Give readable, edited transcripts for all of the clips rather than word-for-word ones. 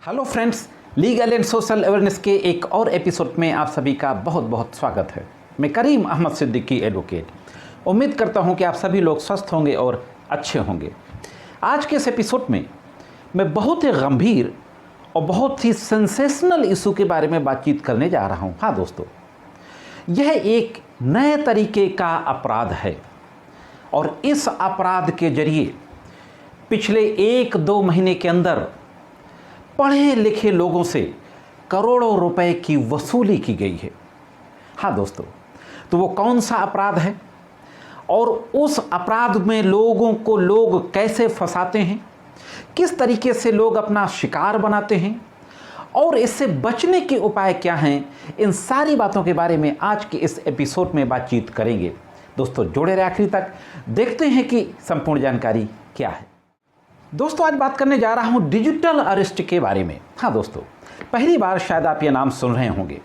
Hello friends, legal and social awareness के एक और एपिसोड में आप सभी का बहुत बहुत स्वागत है। मैं करीम अहमद सिद्दीकी एडवोकेट। उम्मीद करता हूं कि आप सभी लोग स्वस्थ होंगे और अच्छे होंगे। आज के इस एपिसोड में मैं बहुत ही गंभीर और बहुत ही सेंसेशनल इशू के बारे में बातचीत करने जा रहा हूं। हाँ दोस्तों, यह एक नए तरीके का अपराध है और इस अपराध के जरिए पिछले 1-2 महीने के अंदर पढ़े लिखे लोगों से करोड़ों रुपए की वसूली की गई है। हाँ दोस्तों, तो वो कौन सा अपराध है और उस अपराध में लोगों को लोग कैसे फंसाते हैं, किस तरीके से लोग अपना शिकार बनाते हैं और इससे बचने के उपाय क्या हैं, इन सारी बातों के बारे में आज के इस एपिसोड में बातचीत करेंगे। दोस्तों जुड़े रहे आखिरी तक, देखते हैं कि संपूर्ण जानकारी क्या है। दोस्तों आज बात करने जा रहा हूं डिजिटल अरेस्ट के बारे में। हाँ दोस्तों, पहली बार शायद आप ये नाम सुन रहे होंगे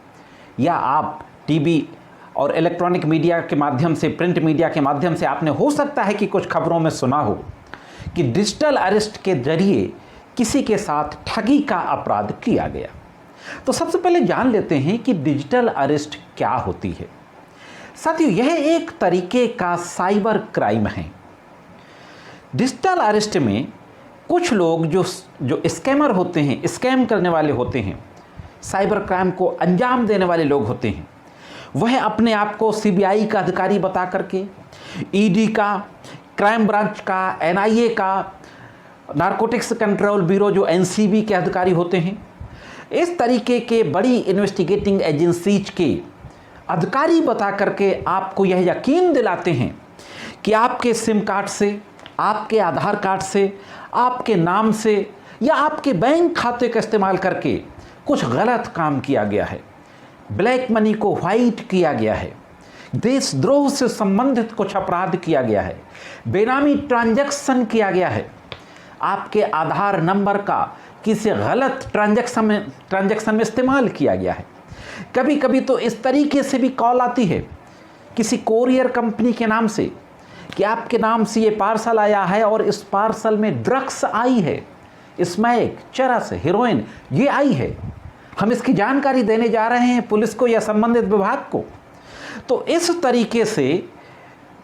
या आप टीवी और इलेक्ट्रॉनिक मीडिया के माध्यम से, प्रिंट मीडिया के माध्यम से आपने हो सकता है कि कुछ खबरों में सुना हो कि डिजिटल अरेस्ट के जरिए किसी के साथ ठगी का अपराध किया गया। तो सबसे पहले जान लेते हैं कि डिजिटल अरेस्ट क्या होती है। साथियों, यह एक तरीके का साइबर क्राइम है। डिजिटल अरेस्ट में कुछ लोग जो स्कैमर होते हैं, स्कैम करने वाले होते हैं, साइबर क्राइम को अंजाम देने वाले लोग होते हैं, वह अपने आप को सीबीआई का अधिकारी बता करके, ईडी का, क्राइम ब्रांच का, एनआईए का, नारकोटिक्स कंट्रोल ब्यूरो जो एनसीबी के अधिकारी होते हैं, इस तरीके के बड़ी इन्वेस्टिगेटिंग एजेंसीज के अधिकारी बता करके आपको यह यकीन दिलाते हैं कि आपके सिम कार्ड से, आपके आधार कार्ड से, आपके नाम से या आपके बैंक खाते का इस्तेमाल करके कुछ गलत काम किया गया है, ब्लैक मनी को वाइट किया गया है, देशद्रोह से संबंधित कुछ अपराध किया गया है, बेनामी ट्रांजैक्शन किया गया है, आपके आधार नंबर का किसी गलत ट्रांजैक्शन में इस्तेमाल किया गया है। कभी कभी तो इस तरीके से भी कॉल आती है किसी कोरियर कंपनी के नाम से कि आपके नाम से ये पार्सल आया है और इस पार्सल में ड्रग्स आई है, स्मैक, चरस, हेरोइन ये आई है, हम इसकी जानकारी देने जा रहे हैं पुलिस को या संबंधित विभाग को। तो इस तरीके से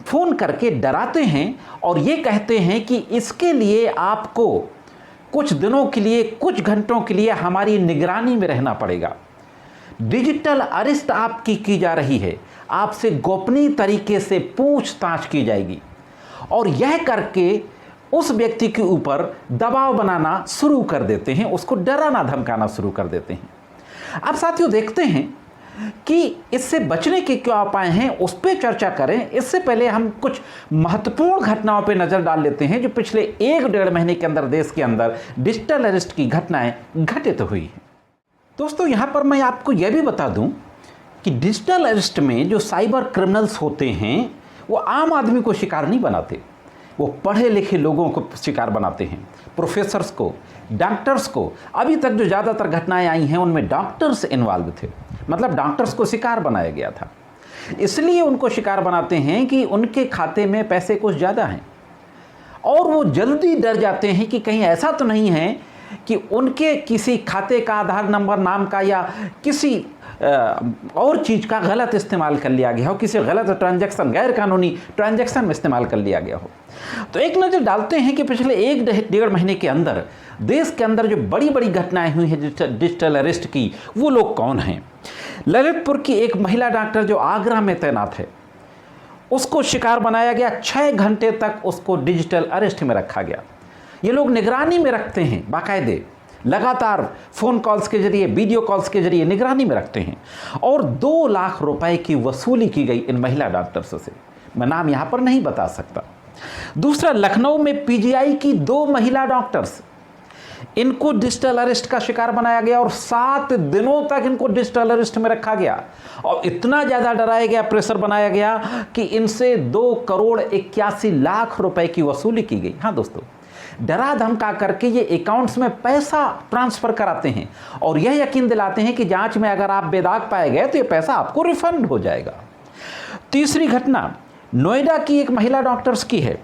फ़ोन करके डराते हैं और ये कहते हैं कि इसके लिए आपको कुछ दिनों के लिए, कुछ घंटों के लिए हमारी निगरानी में रहना पड़ेगा। डिजिटल अरेस्ट आपकी की जा रही है, आपसे गोपनीय तरीके से पूछताछ की जाएगी और यह करके उस व्यक्ति के ऊपर दबाव बनाना शुरू कर देते हैं, उसको डराना धमकाना शुरू कर देते हैं। अब साथियों देखते हैं कि इससे बचने के क्या उपाय हैं, उस पर चर्चा करें। इससे पहले हम कुछ महत्वपूर्ण घटनाओं पर नज़र डाल लेते हैं जो पिछले 1-1.5 महीने के अंदर देश के अंदर डिजिटल अरेस्ट की घटनाएं घटित हुई हैं। दोस्तों यहाँ पर मैं आपको यह भी बता दूं कि डिजिटल अरेस्ट में जो साइबर क्रिमिनल्स होते हैं वो आम आदमी को शिकार नहीं बनाते, वो पढ़े लिखे लोगों को शिकार बनाते हैं, प्रोफेसर्स को, डॉक्टर्स को। अभी तक जो ज़्यादातर घटनाएं आई हैं उनमें डॉक्टर्स इन्वॉल्व थे, मतलब डॉक्टर्स को शिकार बनाया गया था। इसलिए उनको शिकार बनाते हैं कि उनके खाते में पैसे कुछ ज़्यादा हैं और वो जल्दी डर जाते हैं कि कहीं ऐसा तो नहीं है कि उनके किसी खाते का आधार नंबर नाम का या किसी और चीज़ का गलत इस्तेमाल कर लिया गया हो, किसी गलत ट्रांजैक्शन, गैर कानूनी ट्रांजैक्शन में इस्तेमाल कर लिया गया हो। तो एक नज़र डालते हैं कि पिछले 1-1.5 महीने के अंदर देश के अंदर जो बड़ी बड़ी घटनाएं हुई हैं डिजिटल अरेस्ट की, वो लोग कौन हैं। ललितपुर की एक महिला डॉक्टर जो आगरा में तैनात है, उसको शिकार बनाया गया। 6 घंटे तक उसको डिजिटल अरेस्ट में रखा गया। ये लोग निगरानी में रखते हैं, बाकायदे लगातार फ़ोन कॉल्स के जरिए, वीडियो कॉल्स के जरिए निगरानी में रखते हैं और 2 लाख रुपए की वसूली की गई इन महिला डॉक्टर्स से। मैं नाम यहाँ पर नहीं बता सकता। दूसरा, लखनऊ में पीजीआई की 2 महिला डॉक्टर्स, इनको डिजिटल अरेस्ट का शिकार बनाया गया और 7 दिनों तक इनको डिजिटल अरेस्ट में रखा गया और इतना ज़्यादा डराया गया, प्रेशर बनाया गया कि इनसे 2,81,00,000 रुपए की वसूली की गई। हाँ दोस्तों, डरा धमका करके ये अकाउंट्स में पैसा ट्रांसफ़र कराते हैं और यह यकीन दिलाते हैं कि जांच में अगर आप बेदाग पाए गए तो ये पैसा आपको रिफंड हो जाएगा। तीसरी घटना नोएडा की एक महिला डॉक्टर्स की है।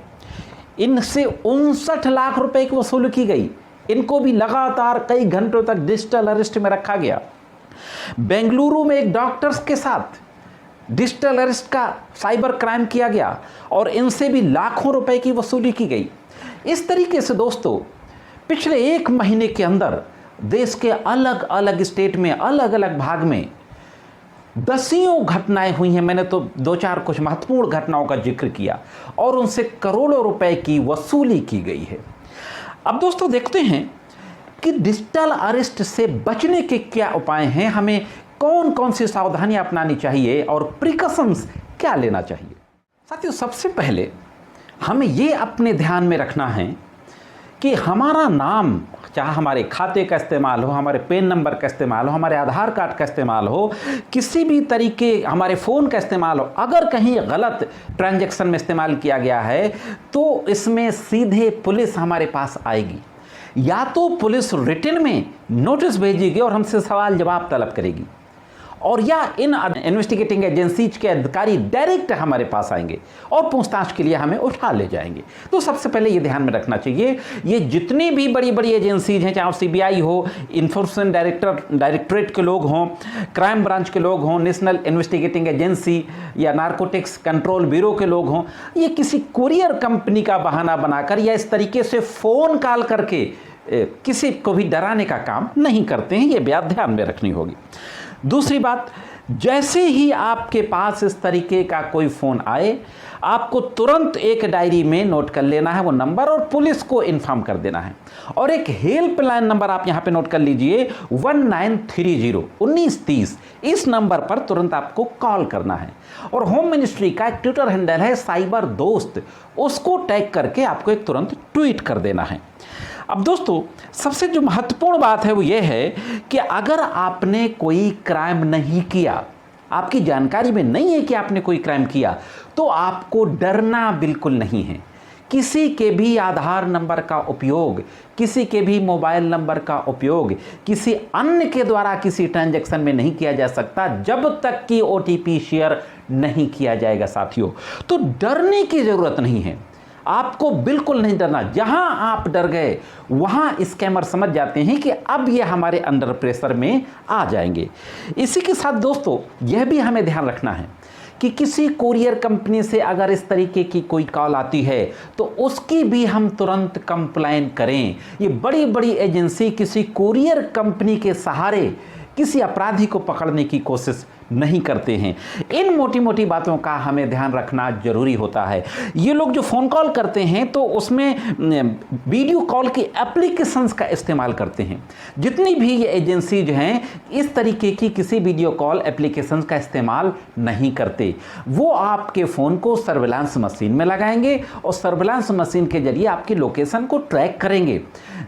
इनसे 59 लाख रुपए की वसूली की गई। इनको भी लगातार कई घंटों तक डिजिटल अरेस्ट में रखा गया। बेंगलुरु में एक डॉक्टर्स के साथ डिजिटल अरेस्ट का साइबर क्राइम किया गया और इनसे भी लाखों रुपए की वसूली की गई। इस तरीके से दोस्तों पिछले 1 महीने के अंदर देश के अलग अलग स्टेट में, अलग अलग भाग में दसियों घटनाएं हुई हैं। मैंने तो 2-4 कुछ महत्वपूर्ण घटनाओं का जिक्र किया और उनसे करोड़ों रुपए की वसूली की गई है। अब दोस्तों देखते हैं कि डिजिटल अरेस्ट से बचने के क्या उपाय हैं, हमें कौन कौन सी सावधानियां अपनानी चाहिए और प्रिकॉशंस क्या लेना चाहिए। साथियों, सबसे पहले हमें ये अपने ध्यान में रखना है कि हमारा नाम, चाहे हमारे खाते का इस्तेमाल हो, हमारे पेन नंबर का इस्तेमाल हो, हमारे आधार कार्ड का इस्तेमाल हो, किसी भी तरीके हमारे फ़ोन का इस्तेमाल हो, अगर कहीं गलत ट्रांजैक्शन में इस्तेमाल किया गया है तो इसमें सीधे पुलिस हमारे पास आएगी। या तो पुलिस रिटन में नोटिस भेजेगी और हमसे सवाल जवाब तलब करेगी, और या इन इन्वेस्टिगेटिंग एजेंसीज के अधिकारी डायरेक्ट हमारे पास आएंगे और पूछताछ के लिए हमें उठा ले जाएंगे। तो सबसे पहले ये ध्यान में रखना चाहिए, ये जितनी भी बड़ी बड़ी एजेंसीज हैं, चाहे सीबीआई हो, इन्फोर्समेंट डायरेक्टरेट के लोग हों, क्राइम ब्रांच के लोग हों, नेशनल इन्वेस्टिगेटिंग एजेंसी या नारकोटिक्स कंट्रोल ब्यूरो के लोग हों, ये किसी कुरियर कंपनी का बहाना बनाकर या इस तरीके से फ़ोन कॉल करके किसी को भी डराने का काम नहीं करते हैं। ये बात ध्यान में रखनी होगी। दूसरी बात, जैसे ही आपके पास इस तरीके का कोई फ़ोन आए, आपको तुरंत एक डायरी में नोट कर लेना है वो नंबर और पुलिस को इन्फॉर्म कर देना है। और एक हेल्पलाइन नंबर आप यहाँ पे नोट कर लीजिए, 1930। इस नंबर पर तुरंत आपको कॉल करना है। और होम मिनिस्ट्री का एक ट्विटर हैंडल है साइबर दोस्त, उसको टैग करके आपको एक तुरंत ट्वीट कर देना है। अब दोस्तों सबसे जो महत्वपूर्ण बात है वो ये है कि अगर आपने कोई क्राइम नहीं किया, आपकी जानकारी में नहीं है कि आपने कोई क्राइम किया, तो आपको डरना बिल्कुल नहीं है। किसी के भी आधार नंबर का उपयोग, किसी के भी मोबाइल नंबर का उपयोग किसी अन्य के द्वारा किसी ट्रांजैक्शन में नहीं किया जा सकता जब तक कि ओटीपी शेयर नहीं किया जाएगा साथियों। तो डरने की ज़रूरत नहीं है, आपको बिल्कुल नहीं डरना। जहां आप डर गए वहां स्कैमर समझ जाते हैं कि अब ये हमारे अंडर प्रेशर में आ जाएंगे। इसी के साथ दोस्तों यह भी हमें ध्यान रखना है कि किसी कुरियर कंपनी से अगर इस तरीके की कोई कॉल आती है तो उसकी भी हम तुरंत कंप्लेन करें। ये बड़ी बड़ी एजेंसी किसी कुरियर कंपनी के सहारे किसी अपराधी को पकड़ने की कोशिश नहीं करते हैं। इन मोटी मोटी बातों का हमें ध्यान रखना जरूरी होता है। ये लोग जो फ़ोन कॉल करते हैं तो उसमें वीडियो कॉल की एप्लीकेशंस का इस्तेमाल करते हैं। जितनी भी ये एजेंसीज हैं इस तरीके की किसी वीडियो कॉल एप्लीकेशंस का इस्तेमाल नहीं करते। वो आपके फ़ोन को सर्विलांस मशीन में लगाएंगे और सर्विलांस मशीन के जरिए आपकी लोकेशन को ट्रैक करेंगे।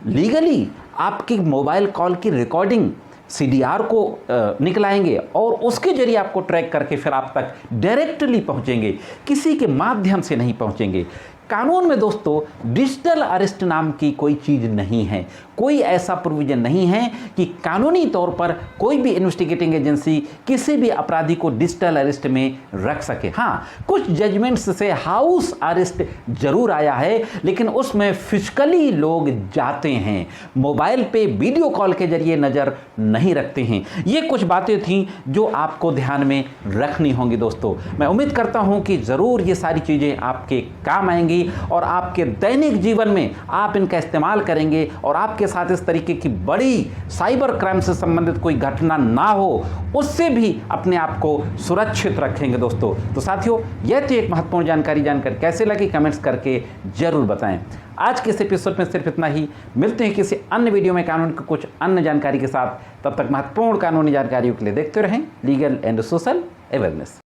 लीगली आपकी मोबाइल कॉल की रिकॉर्डिंग CDR को निकलाएंगे और उसके जरिए आपको ट्रैक करके फिर आप तक डायरेक्टली पहुंचेंगे, किसी के माध्यम से नहीं पहुंचेंगे। कानून में दोस्तों डिजिटल अरेस्ट नाम की कोई चीज़ नहीं है, कोई ऐसा प्रोविजन नहीं है कि कानूनी तौर पर कोई भी इन्वेस्टिगेटिंग एजेंसी किसी भी अपराधी को डिजिटल अरेस्ट में रख सके। हाँ, कुछ जजमेंट्स से हाउस अरेस्ट जरूर आया है, लेकिन उसमें फिजिकली लोग जाते हैं, मोबाइल पे वीडियो कॉल के जरिए नज़र नहीं रखते हैं। ये कुछ बातें थीं जो आपको ध्यान में रखनी होंगी दोस्तों। मैं उम्मीद करता हूँ कि ज़रूर ये सारी चीज़ें आपके काम आएंगी और आपके दैनिक जीवन में आप इनका इस्तेमाल करेंगे और आपके साथ इस तरीके की बड़ी साइबर क्राइम से संबंधित कोई घटना ना हो, उससे भी अपने आप को सुरक्षित रखेंगे दोस्तों। तो साथियों यह तो एक महत्वपूर्ण जानकारी जानकर कैसे लगी कमेंट्स करके जरूर बताएं। आज के इस एपिसोड में सिर्फ इतना ही। मिलते हैं किसी अन्य वीडियो में कानून की कुछ अन्य जानकारी के साथ। तब तक महत्वपूर्ण कानूनी जानकारियों के लिए देखते रहें लीगल एंड सोशल अवेयरनेस।